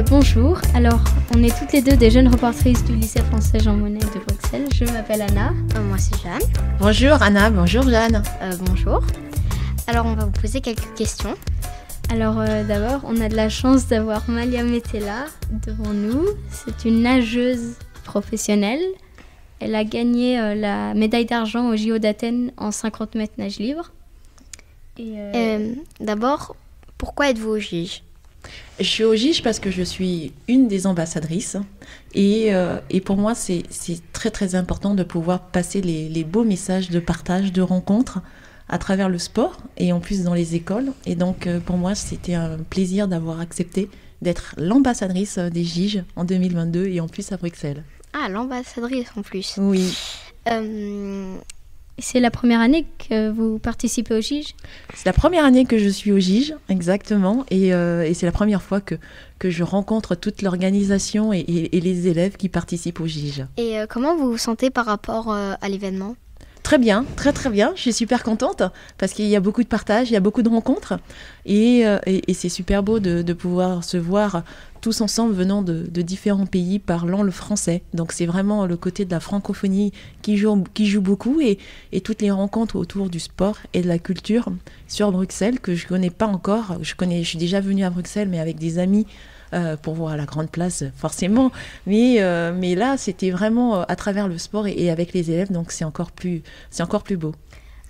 Bonjour, alors on est toutes les deux des jeunes reportrices du lycée français Jean Monnet de Bruxelles. Je m'appelle Anna. Moi c'est Jeanne. Bonjour Anna, bonjour Jeanne. Bonjour. Alors on va vous poser quelques questions. Alors d'abord, on a de la chance d'avoir Malia Metella devant nous. C'est une nageuse professionnelle. Elle a gagné la médaille d'argent au JO d'Athènes en 50 mètres nage libre. D'abord, pourquoi êtes-vous au JIJ ? Je suis au JIJ parce que je suis une des ambassadrices et pour moi c'est très très important de pouvoir passer les beaux messages de partage, de rencontres à travers le sport et en plus dans les écoles. Et donc pour moi c'était un plaisir d'avoir accepté d'être l'ambassadrice des JIJ en 2022 et en plus à Bruxelles. Ah, l'ambassadrice en plus. Oui. C'est la première année que vous participez au JIJ ? C'est la première année que je suis au JIJ, exactement, et c'est la première fois que je rencontre toute l'organisation et les élèves qui participent au JIJ. Et comment vous vous sentez par rapport à l'événement ? Très bien, très très bien. Je suis super contente parce qu'il y a beaucoup de partage, il y a beaucoup de rencontres et c'est super beau de pouvoir se voir tous ensemble venant de différents pays parlant le français. Donc c'est vraiment le côté de la francophonie qui joue beaucoup et toutes les rencontres autour du sport et de la culture sur Bruxelles que je connais pas encore. Je suis déjà venue à Bruxelles mais avec des amis pour voir la grande place forcément, mais là c'était vraiment à travers le sport et avec les élèves, donc c'est encore plus beau.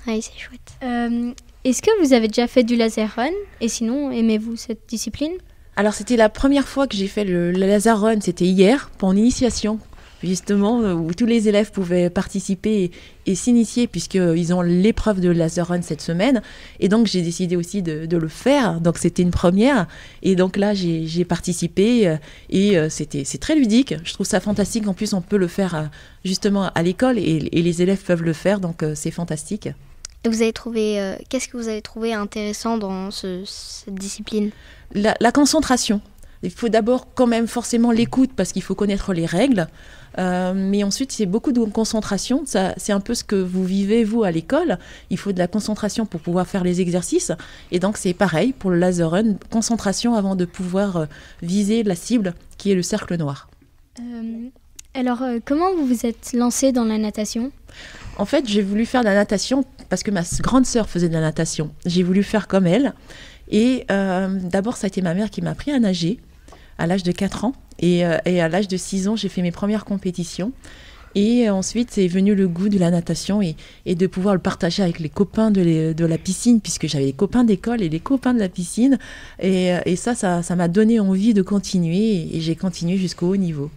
Oui, c'est chouette. Est-ce que vous avez déjà fait du laser run et sinon aimez-vous cette discipline ? Alors c'était la première fois que j'ai fait le laser run, c'était hier pour une initiation justement où tous les élèves pouvaient participer et s'initier puisqu'ils ont l'épreuve de laser run cette semaine et donc j'ai décidé aussi de le faire, donc c'était une première et donc là j'ai participé et c'est très ludique, je trouve ça fantastique, en plus on peut le faire justement à l'école et les élèves peuvent le faire, donc c'est fantastique. Et vous avez trouvé, qu'est-ce que vous avez trouvé intéressant dans cette discipline ? La concentration. Il faut d'abord quand même forcément l'écoute parce qu'il faut connaître les règles. Mais ensuite, c'est beaucoup de concentration. C'est un peu ce que vous vivez, vous, à l'école. Il faut de la concentration pour pouvoir faire les exercices. Et donc, c'est pareil pour le laser run. Concentration avant de pouvoir viser la cible qui est le cercle noir. Alors, comment vous vous êtes lancée dans la natation ? En fait, j'ai voulu faire de la natation parce que ma grande sœur faisait de la natation. J'ai voulu faire comme elle. Et d'abord, ça a été ma mère qui m'a appris à nager à l'âge de 4 ans. Et à l'âge de 6 ans, j'ai fait mes premières compétitions. Et ensuite, c'est venu le goût de la natation et de pouvoir le partager avec les copains de la piscine, puisque j'avais les copains d'école et les copains de la piscine. Et ça m'a donné envie de continuer et j'ai continué jusqu'au haut niveau.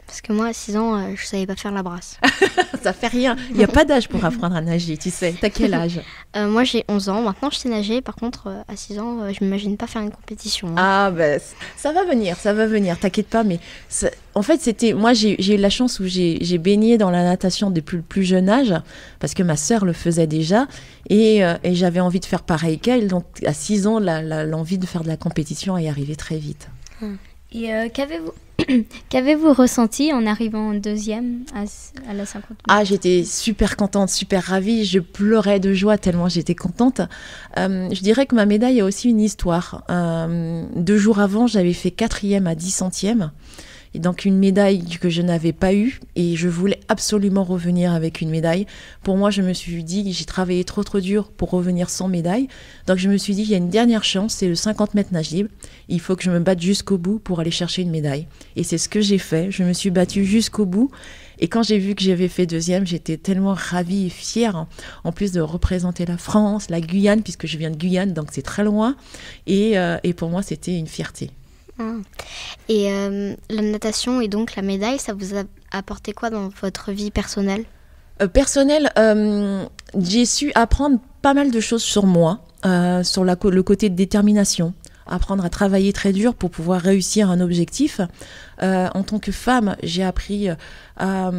Parce que moi, à 6 ans, je savais pas faire la brasse. Ça fait rien. Il n'y a pas d'âge pour apprendre à nager, tu sais. T'as quel âge ? Moi, j'ai 11 ans. Maintenant, je sais nager. Par contre, à 6 ans, je m'imagine pas faire une compétition. Ah, ben, ça va venir. T'inquiète pas. Mais en fait, moi, j'ai eu la chance où j'ai baigné dans la natation depuis le plus jeune âge, parce que ma sœur le faisait déjà. Et j'avais envie de faire pareil qu'elle. Donc, à 6 ans, l'envie de faire de la compétition est arrivée très vite. Et qu'avez-vous ressenti en arrivant en deuxième à la 50 mètres ? Ah, j'étais super contente, super ravie. Je pleurais de joie tellement j'étais contente. Je dirais que ma médaille a aussi une histoire. 2 jours avant, j'avais fait 4e à 10 centièmes. Et donc une médaille que je n'avais pas eue et je voulais absolument revenir avec une médaille. Pour moi, je me suis dit que j'ai travaillé trop dur pour revenir sans médaille. Donc je me suis dit qu'il y a une dernière chance, c'est le 50 mètres nage libre. Il faut que je me batte jusqu'au bout pour aller chercher une médaille. Et c'est ce que j'ai fait. Je me suis battue jusqu'au bout. Et quand j'ai vu que j'avais fait 2e, j'étais tellement ravie et fière, en plus de représenter la France, la Guyane, puisque je viens de Guyane, donc c'est très loin. Et pour moi, c'était une fierté. Et la natation et donc la médaille, ça vous a apporté quoi dans votre vie personnelle ? Personnelle, j'ai su apprendre pas mal de choses sur moi, sur le côté de détermination, apprendre à travailler très dur pour pouvoir réussir un objectif. En tant que femme, j'ai appris à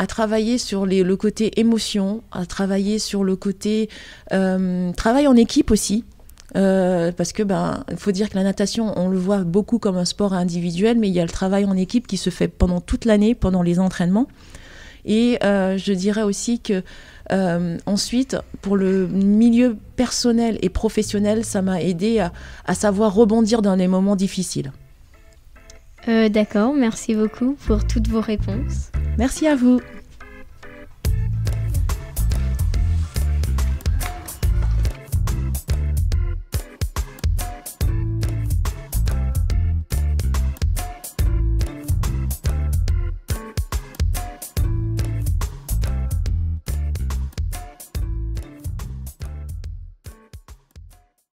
travailler sur le côté émotion, à travailler sur le côté travail en équipe aussi. Parce que il faut dire que la natation, on le voit beaucoup comme un sport individuel, mais il y a le travail en équipe qui se fait pendant toute l'année, pendant les entraînements. Et je dirais aussi que ensuite, pour le milieu personnel et professionnel, ça m'a aidé à savoir rebondir dans les moments difficiles. D'accord, merci beaucoup pour toutes vos réponses. Merci à vous.